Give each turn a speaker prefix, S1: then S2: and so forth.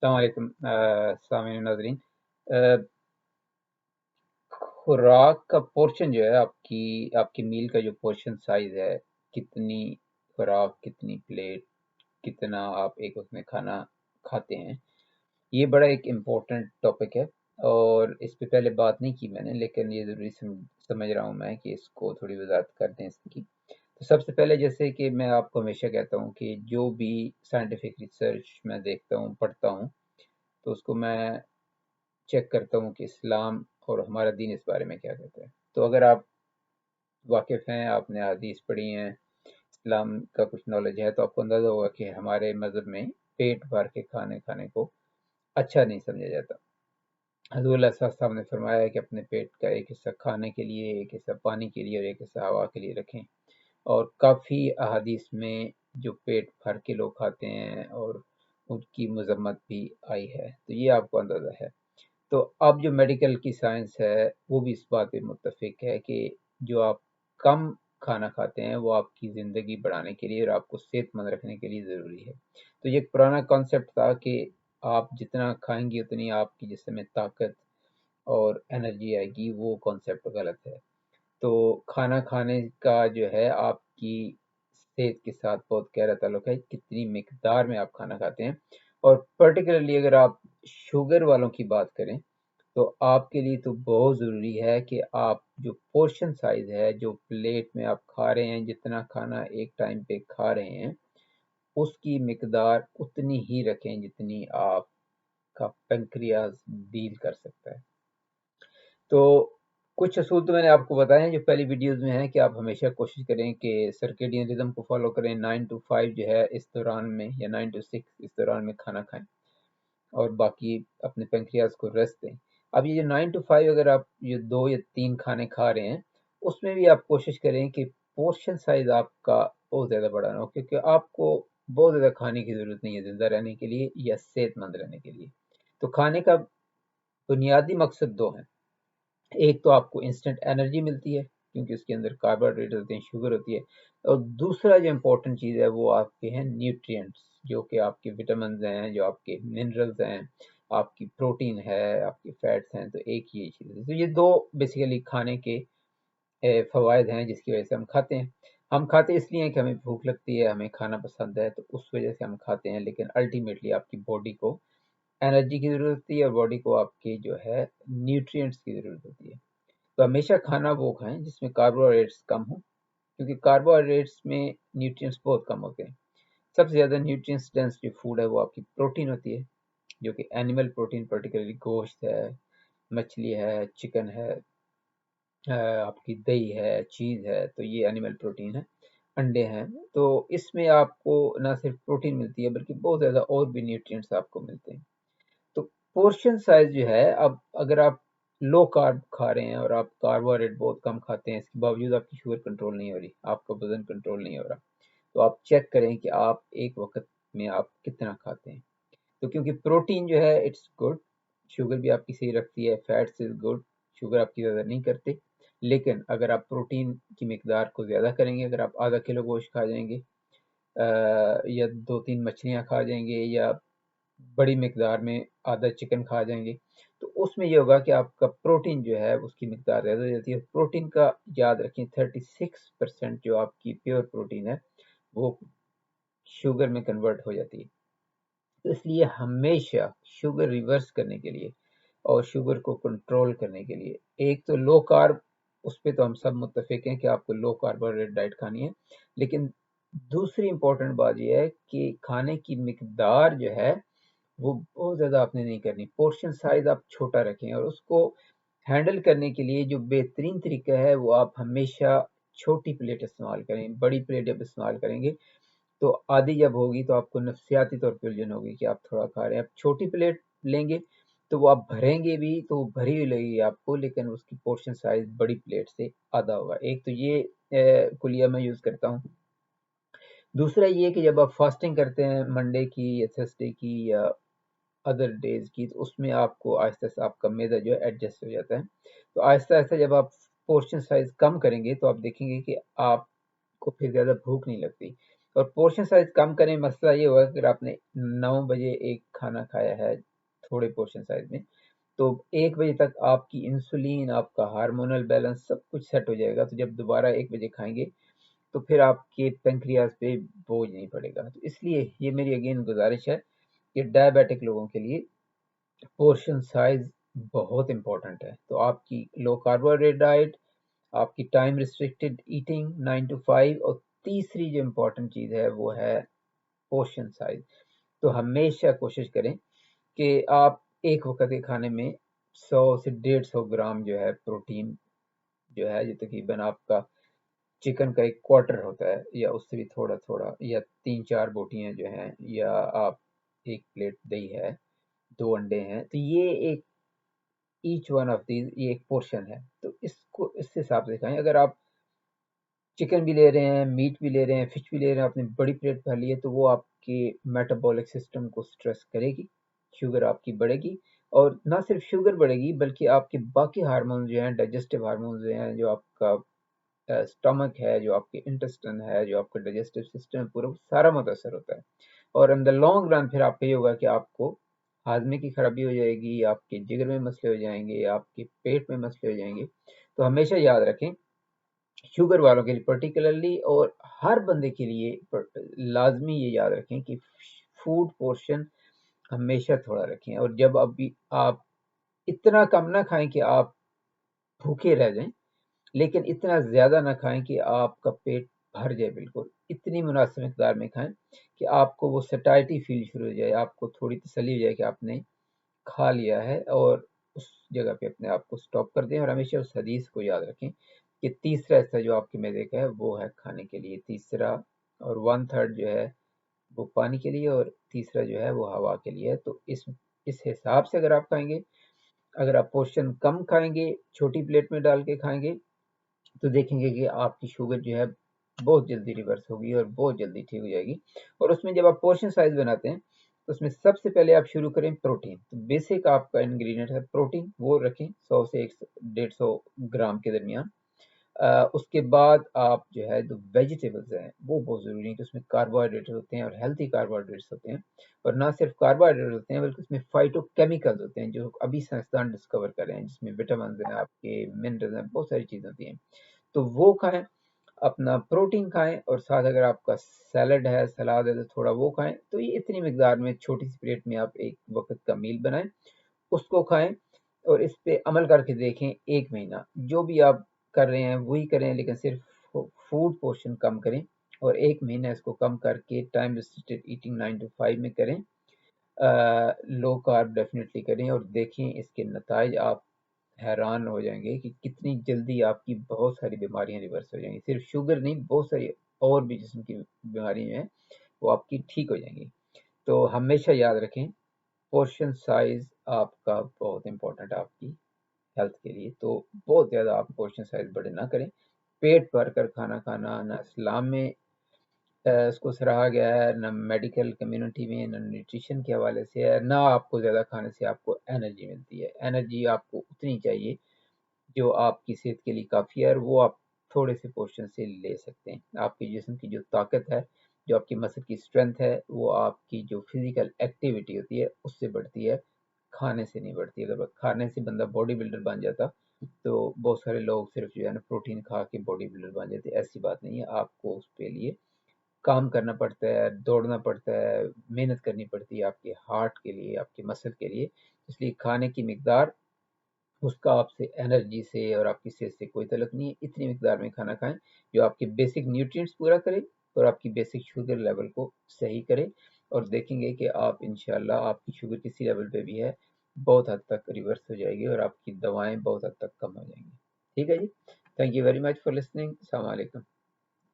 S1: अस्सलाम वालेकुम सामीन नाज़रीन। अ, खुराक का पोर्शन जो है आपकी मील का जो पोर्शन साइज है, कितनी खुराक, कितनी प्लेट, कितना आप एक वक्त में खाना खाते हैं, ये बड़ा एक इम्पोर्टेंट टॉपिक है। और इस पे पहले बात नहीं की मैंने, लेकिन ये ज़रूरी समझ रहा हूँ मैं कि इसको थोड़ी वजाहत कर दें इसकी। तो सबसे पहले, जैसे कि मैं आपको हमेशा कहता हूँ कि जो भी साइंटिफिक रिसर्च मैं देखता हूँ, पढ़ता हूँ, तो उसको मैं चेक करता हूँ कि इस्लाम और हमारा दीन इस बारे में क्या कहता है। तो अगर आप वाकिफ़ हैं, आपने हदीस पढ़ी हैं, इस्लाम का कुछ नॉलेज है, तो आपको अंदाज़ा होगा कि हमारे मज़हब में पेट भर के खाने खाने को अच्छा नहीं समझा जाता। हज़रत साहब ने फरमाया है कि अपने पेट का एक हिस्सा खाने के लिए, एक हिस्सा पानी के लिए और एक हिस्सा हवा के लिए रखें। और काफ़ी अहादीस में जो पेट भर के लोग खाते हैं और उनकी मजम्मत भी आई है, तो ये आपको अंदाज़ा है। तो अब जो मेडिकल की साइंस है, वो भी इस बात पे मुत्तफिक है कि जो आप कम खाना खाते हैं, वो आपकी ज़िंदगी बढ़ाने के लिए और आपको सेहतमंद रखने के लिए ज़रूरी है। तो ये एक पुराना कॉन्सेप्ट था कि आप जितना खाएंगे उतनी आपकी जिस्म में ताकत और एनर्जी आएगी, वो कॉन्सेप्ट गलत है। तो खाना खाने का जो है आपकी सेहत के साथ बहुत गहरा ताल्लुक है, कितनी मिकदार में आप खाना खाते हैं। और पर्टिकुलरली अगर आप शुगर वालों की बात करें, तो आपके लिए तो बहुत ज़रूरी है कि आप जो पोर्शन साइज है, जो प्लेट में आप खा रहे हैं, जितना खाना एक टाइम पे खा रहे हैं, उसकी मिकदार उतनी ही रखें जितनी आपका पेंक्रियाज डील कर सकता है। तो कुछ असूल तो मैंने आपको बताए हैं जो पहली वीडियोस में है कि आप हमेशा कोशिश करें कि सर्केडियन रिदम को फॉलो करें। 9 to 5 जो है इस दौरान में, या 9 to 6 इस दौरान में खाना खाएं और बाकी अपने पेंक्रियाज को रेस्ट दें। अब ये जो 9 to 5 अगर आप ये 2 या 3 खाने खा रहे हैं, उसमें भी आप कोशिश करें कि पोर्शन साइज आपका बहुत ज़्यादा बड़ा ना हो, क्योंकि आपको बहुत ज़्यादा खाने की ज़रूरत नहीं है ज़िंदा रहने के लिए या सेहतमंद रहने के लिए। तो खाने का बुनियादी मकसद दो हैं। एक तो आपको इंस्टेंट एनर्जी मिलती है क्योंकि उसके अंदर कार्बोहाइड्रेट होते हैं, शुगर होती है। और दूसरा जो इम्पोर्टेंट चीज़ है वो आपके हैं न्यूट्रिएंट्स, जो कि आपके विटामिन हैं, जो आपके मिनरल्स हैं, आपकी प्रोटीन है, आपके फैट्स हैं। तो एक ये चीज़ है। तो ये दो बेसिकली खाने के फ़वाइद हैं जिसकी वजह से हम खाते हैं। हम खाते इसलिए हैं कि हमें भूख लगती है, हमें खाना पसंद है, तो उस वजह से हम खाते हैं। लेकिन अल्टीमेटली आपकी बॉडी को एनर्जी की ज़रूरत होती है और बॉडी को आपके जो है न्यूट्रिएंट्स की ज़रूरत होती है। तो हमेशा खाना वो खाएं जिसमें कार्बोहाइड्रेट्स कम हो, क्योंकि कार्बोहाइड्रेट्स में न्यूट्रिएंट्स बहुत कम होते हैं। सबसे ज़्यादा न्यूट्रिएंट्स डेंस जो फूड है वो आपकी प्रोटीन होती है, जो कि एनिमल प्रोटीन, पर्टिकुलरली गोश्त है, मछली है, चिकन है, आपकी दही है, चीज़ है, तो ये एनिमल प्रोटीन है। अंडे हैं, तो इसमें आपको ना सिर्फ प्रोटीन मिलती है बल्कि बहुत ज़्यादा और भी न्यूट्रिएंट्स आपको मिलते हैं। तो पोर्शन साइज जो है, अब अगर आप लो कार्ब खा रहे हैं और आप कार्बोहाइड्रेट बहुत कम खाते हैं, इसके बावजूद आपकी शुगर कंट्रोल नहीं हो रही, आपका वजन कंट्रोल नहीं हो रहा, तो आप चेक करें कि आप एक वक्त में आप कितना खाते हैं। तो क्योंकि प्रोटीन जो है इट्स गुड, शुगर भी आपकी सही रखती है, फैट्स इज गुड, शुगर आपकी ज़्यादा नहीं करते। लेकिन अगर आप प्रोटीन की मिकदार को ज़्यादा करेंगे, अगर आप आधा किलो गोश्त खा जाएंगे, या 2-3 मछलियाँ खा जाएंगे, या बड़ी मिकदार में आधा चिकन खा जाएंगे, तो उसमें ये होगा कि आपका प्रोटीन जो है उसकी मिकदार ज़्यादा हो जाती है। प्रोटीन का याद रखें, 36% जो आपकी प्योर प्रोटीन है वो शुगर में कन्वर्ट हो जाती है। तो इसलिए हमेशा शुगर रिवर्स करने के लिए और शुगर को कंट्रोल करने के लिए, एक तो लो कार्ब, उस पे तो हम सब मुत्तफिक हैं कि आपको लो कार्बोहाइड्रेट डाइट खानी है। लेकिन दूसरी इंपॉर्टेंट बात यह है कि खाने की मिकदार जो है वो बहुत ज़्यादा आपने नहीं करनी। पोर्शन साइज आप छोटा रखें और उसको हैंडल करने के लिए जो बेहतरीन तरीका है वो आप हमेशा छोटी प्लेट इस्तेमाल करें। बड़ी प्लेट जब इस्तेमाल करेंगे तो आधी जब होगी तो आपको नफसियाती तौर पे उलझन होगी कि आप थोड़ा खा रहे हैं। आप छोटी प्लेट लेंगे तो वो आप भरेंगे भी तो वो भरी हुई लगेगी आपको, लेकिन उसकी पोर्शन साइज बड़ी प्लेट से आधा होगा। एक तो ये कुलिया मैं यूज़ करता हूँ। दूसरा ये कि जब आप फास्टिंग करते हैं मंडे की या थर्सडे की या अदर डेज की, तो उसमें आपको आहिस्ता से आपका मैदा जो है एडजस्ट हो जाता है। तो आहिस्ता आहिस्ता जब आप पोर्शन साइज कम करेंगे तो आप देखेंगे कि आपको फिर ज़्यादा भूख नहीं लगती। اور پورشن سائز کم کریں. مسئلہ یہ ہوگا اگر آپ نے 9 بجے ایک کھانا کھایا ہے تھوڑے پورشن سائز میں، تو 1 بجے تک آپ کی انسولین، آپ کا ہارمونل بیلنس سب کچھ سیٹ ہو جائے گا. تو جب دوبارہ 1 بجے کھائیں گے تو پھر آپ کے پینکریاز پہ بوجھ نہیں پڑے گا. تو اس لیے یہ میری اگین گزارش ہے کہ ڈائبیٹک لوگوں کے لیے پورشن سائز بہت امپورٹنٹ ہے. تو آپ کی لو کاربوہائیڈریٹ ڈائٹ، آپ کی ٹائم ریسٹرکٹیڈ ایٹنگ 9 to 5، اور تیسری جو امپورٹنٹ چیز ہے وہ ہے پورشن سائز. تو ہمیشہ کوشش کریں کہ آپ ایک وقت کے کھانے میں 100 سے 150 گرام جو ہے پروٹین جو ہے، جو تقریباً آپ کا چکن کا 1/4 ہوتا ہے، یا اس سے بھی تھوڑا تھوڑا، یا 3-4 بوٹیاں جو ہیں، یا آپ 1 پلیٹ دہی ہے، 2 انڈے ہیں، تو یہ ایک ایچ ون آف دیز یہ ایک پورشن ہے. تو اس کو اس حساب سے کھائیں. اگر آپ چکن بھی لے رہے ہیں، میٹ بھی لے رہے ہیں، فش بھی لے رہے ہیں، آپ نے بڑی پلیٹ بھر لی ہے، تو وہ آپ کے میٹابولک سسٹم کو سٹریس کرے گی، شوگر آپ کی بڑھے گی. اور نہ صرف شوگر بڑھے گی بلکہ آپ کے باقی ہارمون جو ہیں، ڈائجسٹو ہارمون جو ہیں، جو آپ کا اسٹمک ہے، جو آپ کے انٹسٹن ہے، جو آپ کا ڈائجسٹو سسٹم ہے، پورا سارا متاثر ہوتا ہے. اور ان دا لانگ رن پھر آپ کا یہ ہوگا کہ آپ کو ہاضمے کی خرابی ہو جائے گی، آپ کے جگر میں مسئلے ہو جائیں گے، آپ کے پیٹ میں مسئلے ہو جائیں گے. تو ہمیشہ یاد رکھیں، شوگر والوں کے لیے پرٹیکولرلی، اور ہر بندے کے لیے لازمی یہ یاد رکھیں کہ فوڈ پورشن ہمیشہ تھوڑا رکھیں. اور جب ابھی آپ اتنا کم نہ کھائیں کہ آپ بھوکے رہ جائیں، لیکن اتنا زیادہ نہ کھائیں کہ آپ کا پیٹ بھر جائے. بالکل اتنی مناسب مقدار میں کھائیں کہ آپ کو وہ سٹائٹی فیل شروع ہو جائے، آپ کو تھوڑی تسلی ہو جائے کہ آپ نے کھا لیا ہے، اور اس جگہ پہ اپنے آپ کو سٹاپ کر دیں. اور ہمیشہ اس حدیث کو یاد رکھیں کہ تیسرا حصہ جو آپ کے معدے کا ہے وہ ہے کھانے کے لیے، تیسرا اور 1/3 جو ہے وہ پانی کے لیے، اور تیسرا جو ہے وہ ہوا کے لیے. تو اس حساب سے اگر آپ کھائیں گے، اگر آپ پورشن کم کھائیں گے، چھوٹی پلیٹ میں ڈال کے کھائیں گے، تو دیکھیں گے کہ آپ کی شوگر جو ہے بہت جلدی ریورس ہوگی اور بہت جلدی ٹھیک ہو جائے گی. اور اس میں جب آپ پورشن سائز بناتے ہیں تو اس میں سب سے پہلے آپ شروع کریں پروٹین. تو بیسک آپ کا انگریڈینٹ ہے پروٹین، وہ رکھیں 100 سے 150 گرام کے درمیان. اس کے بعد آپ جو ہے جو ویجیٹیبلز ہیں وہ بہت ضروری ہیں، کہ اس میں کاربوہائیڈریٹ ہوتے ہیں اور ہیلتھی کاربوہائیڈریٹس ہوتے ہیں. اور نہ صرف کاربوہائیڈریٹ ہوتے ہیں بلکہ اس میں فائٹو کیمیکلز ہوتے ہیں جو ابھی سائنسدان ڈسکور کر رہے ہیں، جس میں وٹامنز ہیں، آپ کے منرلز ہیں، بہت ساری چیزیں ہوتی ہیں. تو وہ کھائیں، اپنا پروٹین کھائیں، اور ساتھ اگر آپ کا سیلڈ ہے، سلاد ہے، تو تھوڑا وہ کھائیں. تو یہ اتنی مقدار میں چھوٹی سی پلیٹ میں آپ ایک وقت کا میل بنائیں، اس کو کھائیں، اور اس پہ عمل کر کے دیکھیں. 1 مہینہ جو بھی آپ کر رہے ہیں وہی کریں، لیکن صرف فوڈ پورشن کم کریں. اور 1 مہینہ اس کو کم کر کے ٹائم ریسٹرکٹیڈ ایٹنگ 9 to 5 میں کریں، لو کارب ڈیفینیٹلی کریں، اور دیکھیں اس کے نتائج. آپ حیران ہو جائیں گے کہ کتنی جلدی آپ کی بہت ساری بیماریاں ریورس ہو جائیں گی. صرف شوگر نہیں، بہت ساری اور بھی جسم کی بیماریاں ہیں وہ آپ کی ٹھیک ہو جائیں گی. تو ہمیشہ یاد رکھیں پورشن سائز آپ کا بہت امپورٹنٹ ہے آپ کی ہیلتھ کے لیے. تو بہت زیادہ آپ پورشن سائز بڑے نہ کریں. پیٹ بھر کر کھانا کھانا نہ اسلام میں اس کو سراہا گیا ہے، نہ میڈیکل کمیونٹی میں، نہ نیوٹریشن کے حوالے سے ہے. نہ آپ کو زیادہ کھانے سے آپ کو انرجی ملتی ہے. انرجی آپ کو اتنی چاہیے جو آپ کی صحت کے لیے کافی ہے، اور وہ آپ تھوڑے سے پورشن سے لے سکتے ہیں. آپ کے جسم کی جو طاقت ہے، جو آپ کی مسل کی اسٹرینتھ ہے، وہ آپ کی جو فزیکل ایکٹیویٹی ہوتی ہے اس سے بڑھتی ہے، کھانے سے نہیں بڑھتی. اگر کھانے سے بندہ باڈی بلڈر بن جاتا تو بہت سارے لوگ صرف جو ہے نا پروٹین کھا کے باڈی بلڈر بن جاتے. ایسی بات نہیں ہے، آپ کو اس کے لیے کام کرنا پڑتا ہے، دوڑنا پڑتا ہے، محنت کرنی پڑتی ہے آپ کے ہارٹ کے لیے، آپ کے مسل کے لیے. اس لیے کھانے کی مقدار اس کا آپ سے انرجی سے اور آپ کی صحت سے کوئی تعلق نہیں ہے. اتنی مقدار میں کھانا کھائیں جو آپ کے بیسک نیوٹرینٹس پورا کرے اور آپ کی بیسک شوگر لیول کو صحیح کرے. اور دیکھیں گے کہ آپ انشاءاللہ آپ کی شوگر کسی لیول پہ بھی ہے بہت حد تک ریورس ہو جائے گی، اور آپ کی دوائیں بہت حد تک کم ہو جائیں گی. ٹھیک ہے جی، thank you very much for listening. السلام علیکم.